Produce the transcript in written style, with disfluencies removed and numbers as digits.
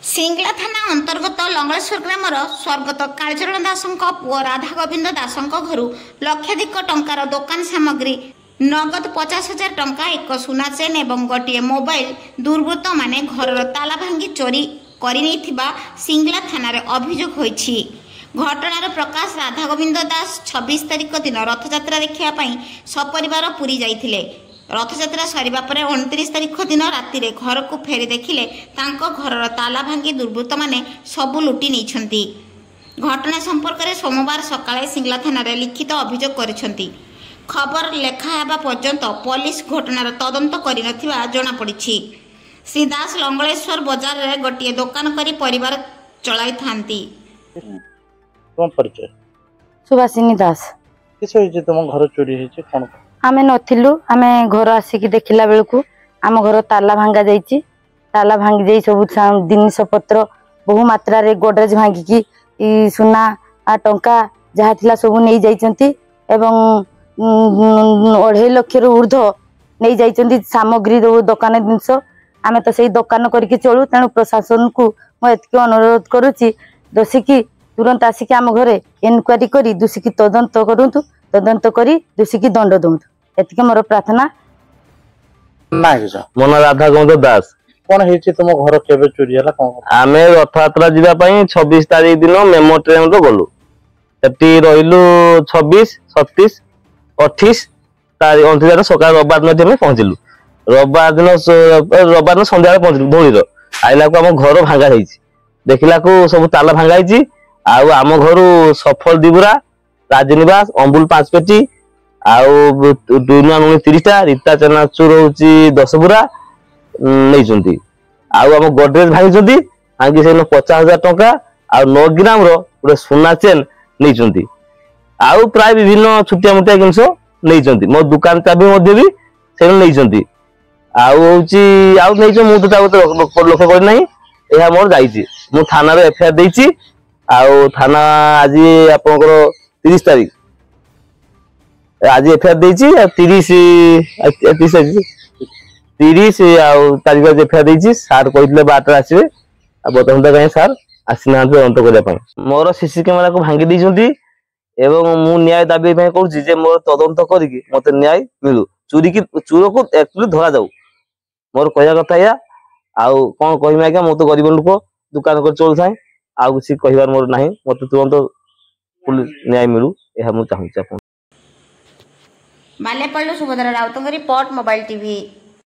सिंगला थाना अंतर्गत लंगलेश्वर ग्रामर स्वर्गत कालीचरण दासों पुओ राधा गोविंद दासों घर लक्षाधिक टंकार दोकान सामग्री नगद 50,000 टंका एक सुना चेन एवं गोटे मोबाइल दुर्वृत्त माने घर ताला भांगी चोरी करने सिंगला थाना अभियोग होईछि। घटनार प्रकाश राधा गोविंद दास 26 तारिख दिन रथयात्रा देखापी सपरिवार पुरी जाइथिले। रथयात्रा सरिबा परे 29 तारिख दिन राति घर को फेरी देखिले तांको घरर ताला भांगी दुर्वृत्त माने सबु लुटी नैछंती। घटना संपर्क में सोमवार सकाळे सिंगला थाना रे लिखित अभियोग करिसंती। खबर लेखा हेबा पर्यंत पुलिस घटनार तदंत करि नथिबा जणा पड़िछि। श्री दास लंगलेश्वर बाजार रे गोटिए दुकान करी परिवार चलाई थांती। कोन परिचय? सुभाषिनी दास। किस होइছে तुम घर चोरी होइছে कोन? आमे नथिलु आमे घर आसिक देखिला बेलकु आम घर ताला भांगा जाइछि। ताला भांगी जाई सब जिनिस पत्र बहु मात्रा रे गोडरेज भांगी की सुना टंका जहा थिला सब नै जाइछंती एवं 2.5 लाख रु ऊर्ध्व नै जाइछंती सामग्री दुकान जिनिस। आमे तो सेही दुकान करके चलू तेणु प्रशासन को मो एतके अनुरोध करूची दोषी की तुरंत आसिक आम घरे इनक्वारी करी दोषी की तदंत करंतु। तदंत करी दोषी की दंड दउंतु एतके मोर प्रार्थना। मो ना राधा गोविंद दास। कोन हेछि तुम घर केबे चोरी हला कोन? आमे रथयात्रा जिबा पई 26 तारिख दिन मेमो ट्रेन रो गलु। एटी रहिलु 26 27 28 तारिख 29 सकाळ रविवार न दिन पहुंचिलु। रविवार दिन संध्या पहुंचिलु धोळी रो आइला को हम घर भांगा जाइछि। देखिला को सब ताला भांगा जाइछि। आउ आम घरु सफल दिबुरा राजनिवास अंबुल 5 पेटी आउ दुनिया 30टा रीता चनाचूर होची 10 बुरा नै जंती। आउ हम गोडरेज भांगी जंती भांगी से 50,000 टंका आउ 9 ग्राम रो पुरा सोना चेन नै जंती। आउ प्राय विभिन्न छुटिया मुटिया जिंस नै जंती। मो दुकान चाबी मध्ये भी से नै जंती। आउ होची आउ नै जो मु तो लोक कर नै एहा मोर जाईची। मु थाना रे एफआईआर देईची। आउ थाना आज आपनकर 30 तारिख आज एफआईआर देईची। 30 आउ तारिख एफआईआर देईची। सार कहितले 12 आसीबे आ बतन त कहीं सार आसीना अंत करिया पय मोर सीसी कैमरा को भांगी देइछंती एवं मु न्याय दाबी पय कहूची जे मोर तदंत करिकि मते न्याय मिलु। चोरी की चोर को एक्चुअली धरा जाऊ मोर कहया कथा या। आउ कोन कहिमे आज्ञा मो तो गरीब लोक दुकान कर चल थाए आउ किसी कहिबार मोर नाही। मते तुरंत पुलिस न्याय मिलु एहा मु चाहूची। बालेपल्लू सुभद्रा राउतंग रिपोर्ट मोबाइल टीवी।